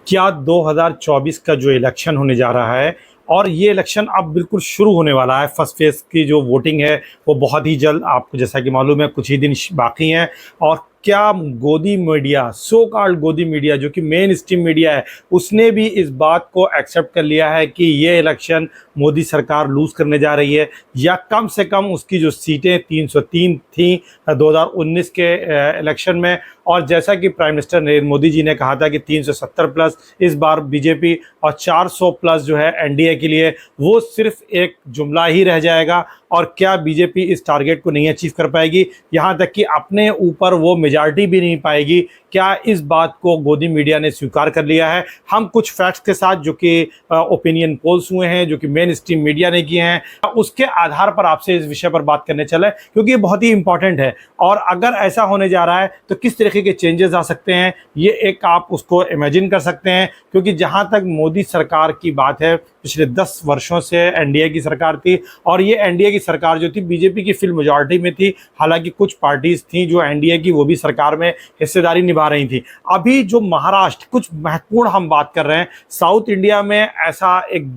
क्या 2024 का जो इलेक्शन होने जा रहा है और ये इलेक्शन अब बिल्कुल शुरू होने वाला है। फर्स्ट फेज की जो वोटिंग है वो बहुत ही जल्द, आपको जैसा कि मालूम है कुछ ही दिन बाकी हैं। और क्या गोदी मीडिया, सो कॉल्ड गोदी मीडिया जो कि मेन स्ट्रीम मीडिया है, उसने भी इस बात को एक्सेप्ट कर लिया है कि ये इलेक्शन मोदी सरकार लूज करने जा रही है, या कम से कम उसकी जो सीटें 303 थी 2019 के इलेक्शन में। और जैसा कि प्राइम मिनिस्टर नरेंद्र मोदी जी ने कहा था कि 370 प्लस इस बार बीजेपी और 400 प्लस जो है एनडीए के लिए, वो सिर्फ एक जुमला ही रह जाएगा। और क्या बीजेपी इस टारगेट को नहीं अचीव कर पाएगी, यहाँ तक कि अपने ऊपर वो मेजॉरिटी भी नहीं पाएगी? क्या इस बात को गोदी मीडिया ने स्वीकार कर लिया है? हम कुछ फैक्ट्स के साथ, जो कि ओपिनियन पोल्स हुए हैं, जो कि मेन स्ट्रीम मीडिया ने किए हैं, उसके आधार पर आपसे इस विषय पर बात करने चले, क्योंकि ये बहुत ही इंपॉर्टेंट है। और अगर ऐसा होने जा रहा है तो किस तरीके के चेंजेस आ सकते हैं, ये एक आप उसको इमेजिन कर सकते हैं। क्योंकि जहां तक मोदी सरकार की बात है, पिछले 10 वर्षों से एनडीए की सरकार थी, और ये एनडीए की सरकार जो थी बीजेपी की फुल मेजॉरिटी में थी। हालांकि कुछ पार्टीज थी जो एनडीए की, वो भी सरकार में हिस्सेदारी निभा रही थी। अभी जो महाराष्ट्र, कुछ महत्वपूर्ण हम बात कर रहे हैं, साउथ इंडिया में ऐसा एक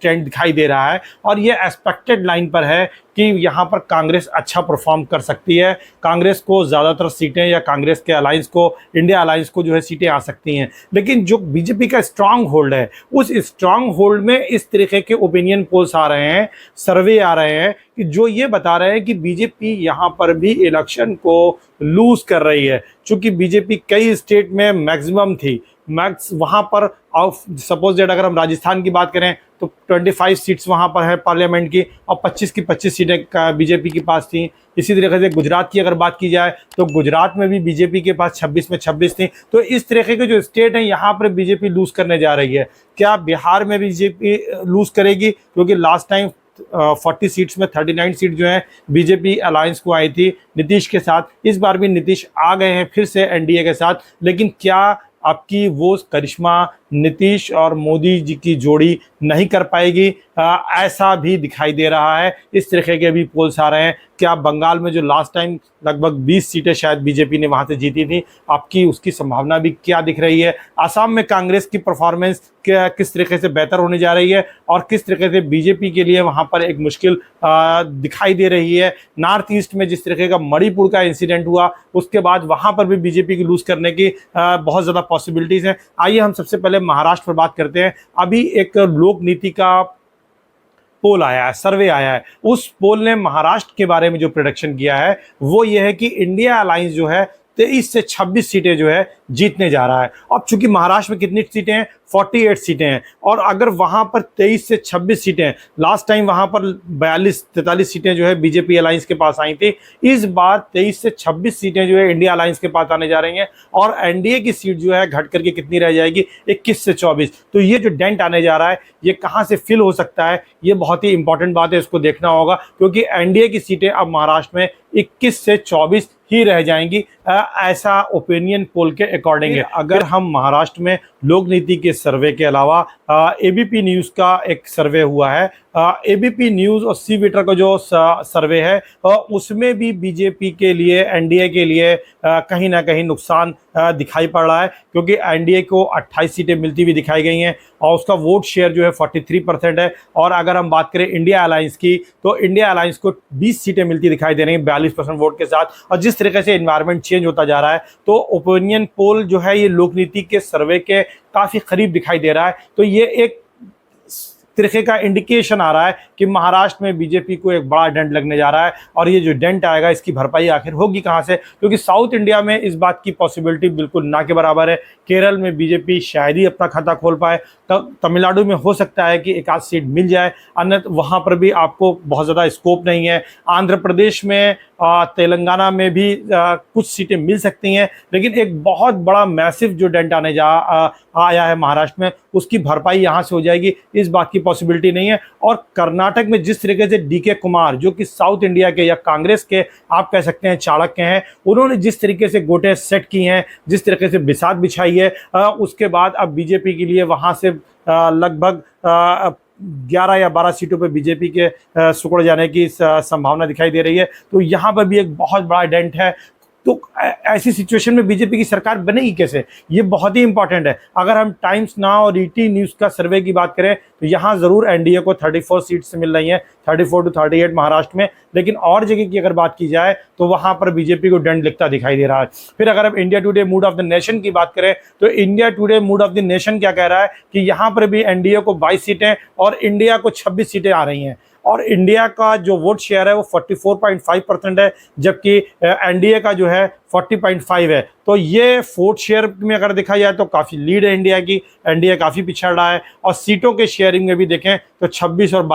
ट्रेंड दिखाई दे रहा है, और ये एक्सपेक्टेड लाइन पर है कि यहाँ पर कांग्रेस अच्छा परफॉर्म कर सकती है। कांग्रेस को ज़्यादातर सीटें, या कांग्रेस के अलायंस को, इंडिया अलायंस को जो है सीटें आ सकती हैं। लेकिन जो बीजेपी का स्ट्रांग होल्ड है, उस स्ट्रांग होल्ड में इस तरीके के ओपिनियन पोल्स आ रहे हैं, सर्वे आ रहे हैं, कि जो ये बता रहे हैं कि बीजेपी यहाँ पर भी इलेक्शन को लूज कर रही है। चूँकि बीजेपी कई स्टेट में मैक्सिमम थी, मैक्स वहाँ पर, सपोज डेट अगर हम राजस्थान की बात करें तो 25 सीट्स वहाँ पर है पार्लियामेंट की, और 25 की 25 सीटें बीजेपी के पास थी। इसी तरीके से गुजरात की अगर बात की जाए तो गुजरात में भी बीजेपी के पास 26 में 26 थी। तो इस तरीके के जो स्टेट हैं, यहाँ पर बीजेपी लूज करने जा रही है। क्या बिहार में बीजेपी लूज करेगी? क्योंकि लास्ट टाइम 40 सीट्स में 39 सीट जो है बीजेपी अलायंस को आई थी नीतीश के साथ। इस बार भी नीतीश आ गए हैं फिर से एनडीए के साथ, लेकिन क्या आपकी वो करिश्मा नीतीश और मोदी जी की जोड़ी नहीं कर पाएगी? ऐसा भी दिखाई दे रहा है। इस तरीके के भी पोल्स आ रहे हैं। क्या बंगाल में जो लास्ट टाइम लगभग 20 सीटें शायद बीजेपी ने वहां से जीती थी, आपकी उसकी संभावना भी क्या दिख रही है? असम में कांग्रेस की परफॉर्मेंस क्या किस तरीके से बेहतर होने जा रही है, और किस तरीके से बीजेपी के लिए वहां पर एक मुश्किल दिखाई दे रही है? नॉर्थ ईस्ट में जिस तरीके का मणिपुर का इंसिडेंट हुआ, उसके बाद वहां पर भी बीजेपी की लूज करने की बहुत ज़्यादा पॉसिबिलिटीज़ हैं। आइए हम सबसे पहले महाराष्ट्र पर बात करते हैं। अभी एक लोक नीति का पोल आया है, सर्वे आया है। उस पोल ने महाराष्ट्र के बारे में जो प्रेडिक्शन किया है वो ये है कि इंडिया अलायंस जो है 23 से 26 सीटें जो है जीतने जा रहा है। अब चूंकि महाराष्ट्र में कितनी सीटें हैं, 48 सीटें हैं, और अगर वहां पर 23 से 26 सीटें, लास्ट टाइम वहां पर 42-43 सीटें जो है बीजेपी अलायंस के पास आई थी, इस बार 23 से 26 सीटें जो है इंडिया अलायंस के पास आने जा रही हैं। और एनडीए की सीट जो है घट करके कितनी रह जाएगी, 21 से 24। तो ये जो डेंट आने जा रहा है, ये कहां से फिल हो सकता है, ये बहुत ही इंपॉर्टेंट बात है, इसको देखना होगा। क्योंकि एनडीए की सीटें अब महाराष्ट्र में 21 से 24 ही रह जाएंगी, ऐसा ओपिनियन पोल के अकॉर्डिंग है। अगर हम महाराष्ट्र में लोक नीति के सर्वे के अलावा एबीपी न्यूज़ का एक सर्वे हुआ है, एबीपी न्यूज़ और सी विटर का जो सर्वे है, उसमें भी बीजेपी के लिए, एनडीए के लिए कहीं ना कहीं नुकसान दिखाई पड़ रहा है। क्योंकि एनडीए को 28 सीटें मिलती हुई दिखाई गई हैं, और उसका वोट शेयर जो है 43% है। और अगर हम बात करें इंडिया अलायंस की, तो इंडिया अलायंस को 20 सीटें मिलती दिखाई दे रही हैं 42% वोट के साथ। और जिस तरीके से एनवायरनमेंट चेंज होता जा रहा है, तो ओपिनियन पोल जो है ये लोकनीति के सर्वे के काफ़ी करीब दिखाई दे रहा है। तो ये एक तरीके का इंडिकेशन आ रहा है कि महाराष्ट्र में बीजेपी को एक बड़ा डेंट लगने जा रहा है। और ये जो डेंट आएगा, इसकी भरपाई आखिर होगी कहां से? क्योंकि साउथ इंडिया में इस बात की पॉसिबिलिटी बिल्कुल ना के बराबर है। केरल में बीजेपी शायद ही अपना खाता खोल पाए, तमिलनाडु में हो सकता है कि एक आध सीट मिल जाए, अन्यथा वहां पर भी आपको बहुत ज़्यादा स्कोप नहीं है। आंध्र प्रदेश में, तेलंगाना में भी कुछ सीटें मिल सकती हैं, लेकिन एक बहुत बड़ा मैसिव जो डेंट आने आया है महाराष्ट्र में, उसकी भरपाई यहाँ से हो जाएगी, इस बात की पॉसिबिलिटी नहीं है। और कर्नाटक में जिस तरीके से डीके कुमार, जो कि साउथ इंडिया के या कांग्रेस के आप कह सकते हैं चाणक्य हैं, उन्होंने जिस तरीके से गोटे सेट की हैं, जिस तरीके से बिसात बिछाई है, उसके बाद अब बीजेपी के लिए वहाँ से लगभग 11 या 12 सीटों पर बीजेपी के सिकुड़ जाने की संभावना दिखाई दे रही है। तो यहाँ पर भी एक बहुत बड़ा डेंट है। तो ऐसी सिचुएशन में बीजेपी की सरकार बनेगी कैसे, ये बहुत ही इंपॉर्टेंट है। अगर हम टाइम्स नाउ और ईटी न्यूज़ का सर्वे की बात करें तो यहाँ ज़रूर एनडीए को 34 सीट से मिल रही हैं, 34 to 38 महाराष्ट्र में, लेकिन और जगह की अगर बात की जाए तो वहाँ पर बीजेपी को दंड लिखता दिखाई दे रहा है। फिर अगर हम India today mood off the nation की बात करें तो India today mood off the nation क्या कह रहा है कि यहाँ पर भी एनडीए को 22 सीटें और इंडिया को 26 सीटें आ रही हैं, और इंडिया का जो वोट शेयर है वो 44.5% है, जबकि एनडीए का जो है 40.5 है। तो ये वोट शेयर में अगर देखा जाए तो काफ़ी लीड है इंडिया की, इंडिया काफ़ी पिछड़ रहा है। और सीटों के शेयरिंग में भी देखें तो 26 और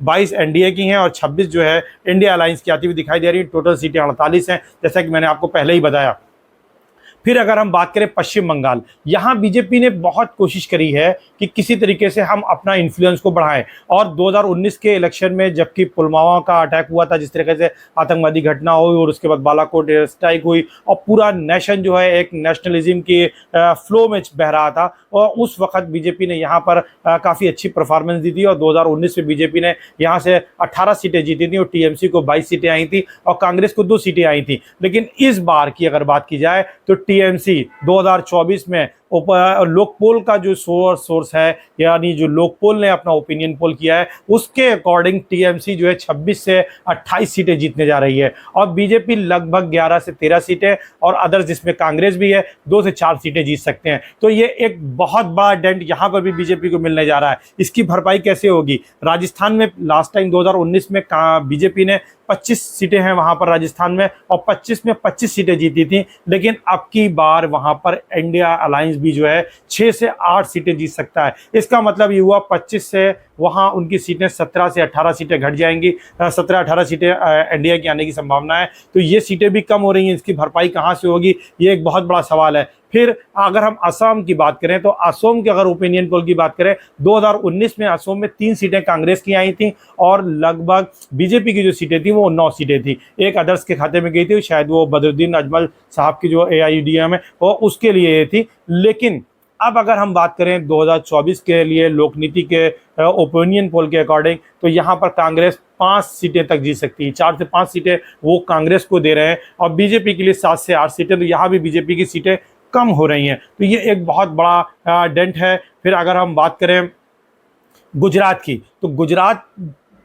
22 एनडीए की हैं और 26 जो है इंडिया अलायंस की आती हुई दिखाई दे रही है। टोटल सीटें 48 हैं, जैसा कि मैंने आपको पहले ही बताया। फिर अगर हम बात करें पश्चिम बंगाल, यहाँ बीजेपी ने बहुत कोशिश करी है कि किसी तरीके से हम अपना इन्फ्लुएंस को बढ़ाएं, और 2019 के इलेक्शन में जबकि पुलवामा का अटैक हुआ था, जिस तरीके से आतंकवादी घटना हुई और उसके बाद बालाकोट एयर स्ट्राइक हुई और पूरा नेशन जो है एक नेशनलिज्म के फ्लो में बह रहा था, और उस वक्त बीजेपी ने यहाँ पर काफ़ी अच्छी परफॉर्मेंस दी थी और 2019 में बीजेपी ने यहाँ से 18 सीटें जीती थी और टीएमसी को 22 सीटें आई थी और कांग्रेस को 2 सीटें आई थी। लेकिन इस बार की अगर बात की जाए तो टीएमसी 2024 में लोकपोल का जो सोर्स है, यानी जो लोकपोल ने अपना ओपिनियन पोल किया है, उसके अकॉर्डिंग टीएमसी जो है 26 से 28 सीटें जीतने जा रही है और बीजेपी लगभग 11 से 13 सीटें, और अदर्स जिसमें कांग्रेस भी है 2 से 4 सीटें जीत सकते हैं। तो ये एक बहुत बड़ा डेंट यहाँ पर भी बीजेपी को मिलने जा रहा है। इसकी भरपाई कैसे होगी? राजस्थान में लास्ट टाइम 2019 में बीजेपी ने 25 सीटें हैं वहां पर राजस्थान में, और 25 में 25 सीटें जीती थी, लेकिन अब की बार वहां पर इंडिया अलायंस भी जो है 6 से 8 सीटें जीत सकता है। इसका मतलब ये हुआ 25 से वहां उनकी सीटें 17 से 18 सीटें घट जाएंगी, 17-18 सीटें इंडिया की आने की संभावना है। तो ये सीटें भी कम हो रही हैं, इसकी भरपाई कहाँ से होगी, ये एक बहुत बड़ा सवाल है। फिर अगर हम असम की बात करें तो असम के अगर ओपिनियन पोल की बात करें, 2019 में असम में 3 सीटें कांग्रेस की आई थी और लगभग बीजेपी की जो सीटें थी वो 9 सीटें थी। एक अदर्स के खाते में गई थी, शायद वो बदरुद्दीन अजमल साहब की जो एआईयूडीएम है वो उसके लिए ये थी। लेकिन अब अगर हम बात करें 2024 के लिए लोकनीति के ओपिनियन पोल के अकॉर्डिंग, तो यहाँ पर कांग्रेस 5 सीटें तक जीत सकती है, 4 से 5 सीटें वो कांग्रेस को दे रहे हैं और बीजेपी के लिए 7 से 8 सीटें, तो यहाँ भी बीजेपी की सीटें कम हो रही हैं। तो ये एक बहुत बड़ा डेंट है। फिर अगर हम बात करें गुजरात की, तो गुजरात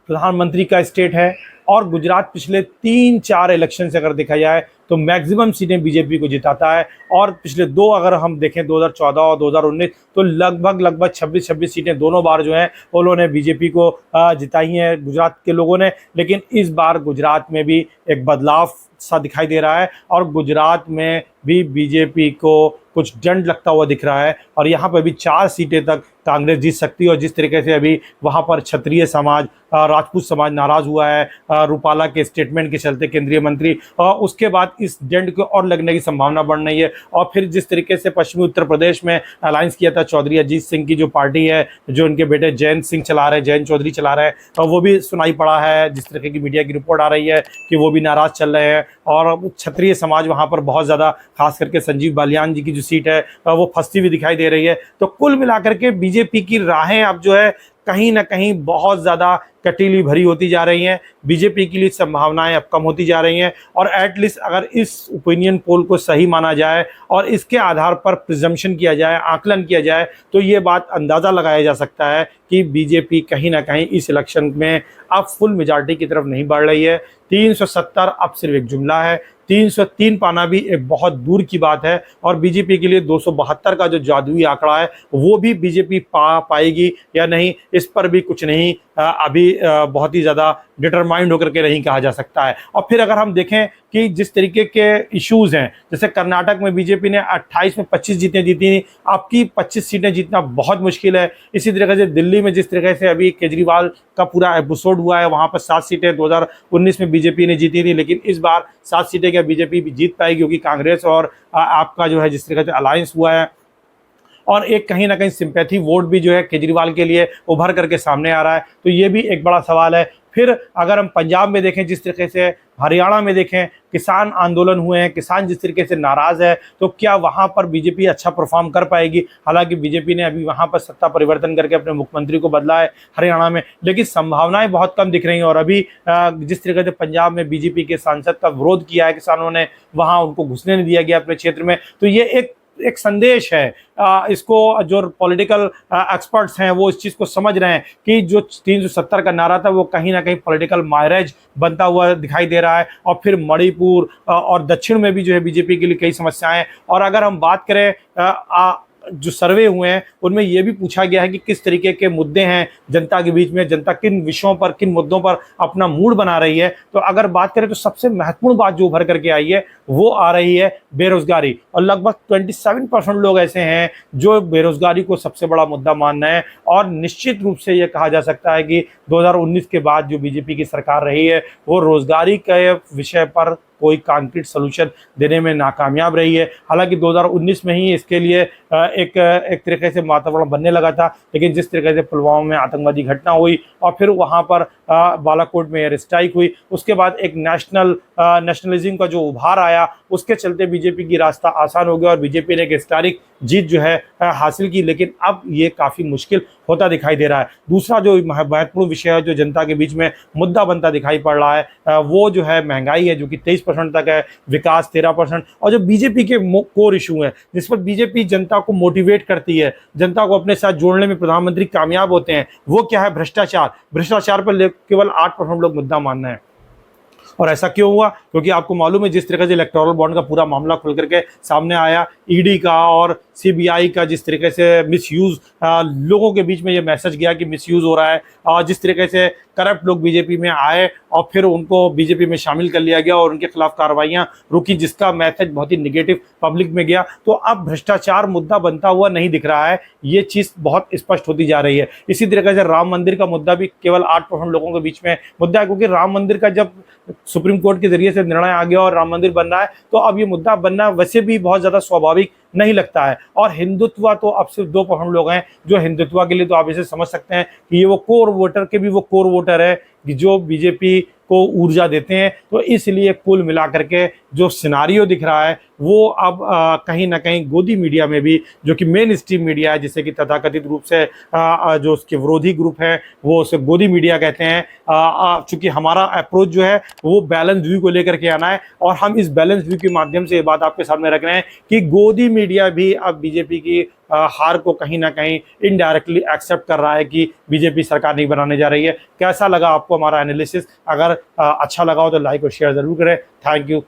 प्रधानमंत्री का स्टेट है और गुजरात पिछले 3-4 इलेक्शन से अगर देखा जाए तो मैक्सिमम सीटें बीजेपी को जिताता है, और पिछले 2 अगर हम देखें 2014 और 2019 तो लगभग 26 सीटें दोनों बार जो है उन्होंने बीजेपी को जिताई हैं गुजरात के लोगों ने। लेकिन इस बार गुजरात में भी एक बदलाव सा दिखाई दे रहा है और गुजरात में भी बीजेपी को कुछ दंड लगता हुआ दिख रहा है, और यहाँ पर भी 4 सीटें तक कांग्रेस जीत सकती है। और जिस तरीके से अभी वहाँ पर क्षत्रिय समाज, राजपूत समाज नाराज हुआ है रूपाला के स्टेटमेंट के चलते केंद्रीय मंत्री, और उसके बाद इस दंड को और लगने की संभावना बढ़ रही है। और फिर जिस तरीके से पश्चिमी उत्तर प्रदेश में अलायंस किया था चौधरी अजीत सिंह की जो पार्टी है, जो उनके बेटे जयंत सिंह चला रहे हैं, जयंत चौधरी चला रहे हैं, और वो भी सुनाई पड़ा है, जिस तरीके की मीडिया की रिपोर्ट आ रही है कि वो भी नाराज चल रहे हैं। और क्षत्रिय समाज वहाँ पर बहुत ज़्यादा, खास करके संजीव बालियान जी की जो सीट है वो फंसती हुई दिखाई दे रही है। तो कुल मिलाकर के बीजेपी की राहें अब जो है कहीं ना कहीं बहुत ज़्यादा कटीली भरी होती जा रही हैं। बीजेपी के लिए संभावनाएं अब कम होती जा रही हैं, और एटलीस्ट अगर इस ओपिनियन पोल को सही माना जाए और इसके आधार पर प्रिजम्पशन किया जाए, आकलन किया जाए, तो ये बात अंदाज़ा लगाया जा सकता है कि बीजेपी कहीं ना कहीं इस इलेक्शन में अब फुल मेजॉरिटी की तरफ नहीं बढ़ रही है। 370 अब सिर्फ एक जुमला है, 303 पाना भी एक बहुत दूर की बात है, और बीजेपी के लिए 272 का जो जादुई आंकड़ा है वो भी बीजेपी पाएगी या नहीं, इस पर भी कुछ नहीं अभी बहुत ही ज़्यादा डिटरमाइंड होकर के नहीं कहा जा सकता है। और फिर अगर हम देखें कि जिस तरीके के इश्यूज़ हैं, जैसे कर्नाटक में बीजेपी ने 28 में 25 सीटें जीती, आपकी 25 सीटें जीतना बहुत मुश्किल है। इसी तरीके से दिल्ली में जिस तरीके से अभी केजरीवाल का पूरा एपिसोड हुआ है, वहाँ पर 7 सीटें 2019 में बीजेपी ने जीती थी, लेकिन इस बार 7 सीटें क्या बीजेपी भी जीत पाएगी, क्योंकि कांग्रेस और आपका जो है जिस तरीके से अलायंस हुआ है, और एक कहीं ना कहीं सिंपैथी वोट भी जो है केजरीवाल के लिए उभर करके सामने आ रहा है। तो ये भी एक बड़ा सवाल है। फिर अगर हम पंजाब में देखें, जिस तरीके से हरियाणा में देखें किसान आंदोलन हुए हैं, किसान जिस तरीके से नाराज है, तो क्या वहां पर बीजेपी अच्छा परफॉर्म कर पाएगी? हालांकि बीजेपी ने अभी वहां पर सत्ता परिवर्तन करके अपने मुख्यमंत्री को बदला है हरियाणा में, लेकिन संभावनाएं बहुत कम दिख रही हैं। और अभी जिस तरीके से पंजाब में बीजेपी के सांसद का विरोध किया है किसानों ने, वहां उनको घुसने नहीं दिया गया अपने क्षेत्र में, तो ये एक संदेश है। इसको जो पॉलिटिकल एक्सपर्ट्स हैं वो इस चीज़ को समझ रहे हैं कि जो 370 का नारा था वो कहीं ना कहीं पॉलिटिकल मायरेज बनता हुआ दिखाई दे रहा है। और फिर मणिपुर और दक्षिण में भी जो है बीजेपी के लिए कई समस्याएं। और अगर हम बात करें जो सर्वे हुए हैं उनमें यह भी पूछा गया है कि किस तरीके के मुद्दे हैं जनता के बीच में, जनता किन विषयों पर, किन मुद्दों पर अपना मूड बना रही है। तो अगर बात करें तो सबसे महत्वपूर्ण बात जो उभर करके आई है वो आ रही है बेरोजगारी। और लगभग 27% लोग ऐसे हैं जो बेरोजगारी को सबसे बड़ा मुद्दा मान रहे हैं। और निश्चित रूप से यह कहा जा सकता है कि 2019 के बाद जो बीजेपी की सरकार रही है वो रोजगारी के विषय पर कोई कॉन्क्रीट सोल्यूशन देने में नाकामयाब रही है। हालांकि 2019 में ही इसके लिए एक तरीके से वातावरण बनने लगा था, लेकिन जिस तरीके से पुलवामा में आतंकवादी घटना हुई और फिर वहां पर बालाकोट में एयर स्ट्राइक हुई, उसके बाद एक नेशनलिज्म का जो उभार आया, उसके चलते बीजेपी की रास्ता आसान हो गया और बीजेपी ने एक हिस्टोरिक जीत जो है हासिल की। लेकिन अब ये काफ़ी मुश्किल होता दिखाई दे रहा है। दूसरा जो महत्वपूर्ण विषय है जो जनता के बीच में मुद्दा बनता दिखाई पड़ रहा है वो जो है महंगाई है, जो कि 23% तक है, विकास 13%। और जो बीजेपी के कोर इशू हैं जिस पर बीजेपी जनता को मोटिवेट करती है, जनता को अपने साथ जोड़ने में प्रधानमंत्री कामयाब होते हैं, वो क्या है? भ्रष्टाचार। भ्रष्टाचार पर केवल 8% लोग मुद्दा मानना है। और ऐसा क्यों हुआ? क्योंकि आपको मालूम है जिस तरीके से इलेक्टोरल बॉन्ड का पूरा मामला खुल करके सामने आया, ईडी का और सीबीआई का जिस तरीके से मिसयूज, लोगों के बीच में ये मैसेज गया कि मिसयूज हो रहा है, और जिस तरीके से करप्ट लोग बीजेपी में आए और फिर उनको बीजेपी में शामिल कर लिया गया और उनके खिलाफ कार्रवाइयां रुकी, जिसका मैसेज बहुत ही निगेटिव पब्लिक में गया। तो अब भ्रष्टाचार मुद्दा बनता हुआ नहीं दिख रहा है, ये चीज़ बहुत स्पष्ट होती जा रही है। इसी तरीके से राम मंदिर का मुद्दा भी केवल 8% लोगों के बीच में मुद्दा है, क्योंकि राम मंदिर का जब सुप्रीम कोर्ट के जरिए से निर्णय आ गया और राम मंदिर बन रहा है, तो अब ये मुद्दा बनना वैसे भी बहुत ज़्यादा स्वाभाविक नहीं लगता है। और हिंदुत्व तो अब सिर्फ 2% लोग हैं जो हिंदुत्व के लिए, तो आप इसे समझ सकते हैं कि ये वो कोर वोटर के भी वो कोर वोटर है कि जो बीजेपी को ऊर्जा देते हैं। तो इसलिए कुल मिलाकर के जो सिनारियो दिख रहा है वो अब कहीं ना कहीं गोदी मीडिया में भी, जो कि मेन स्ट्रीम मीडिया है, जिसे कि तथाकथित रूप से जो उसके विरोधी ग्रुप है वो उसे गोदी मीडिया कहते हैं। चूंकि हमारा अप्रोच जो है वो बैलेंस व्यू को लेकर के आना है, और हम इस बैलेंस व्यू के माध्यम से ये बात आपके सामने रख रहे हैं कि गोदी मीडिया भी अब बीजेपी की हार को कहीं ना कहीं इनडायरेक्टली एक्सेप्ट कर रहा है कि बीजेपी सरकार नहीं बनाने जा रही है। कैसा लगा आपको हमारा एनालिसिस? अगर अच्छा लगा हो तो लाइक और शेयर जरूर करें। Thank you.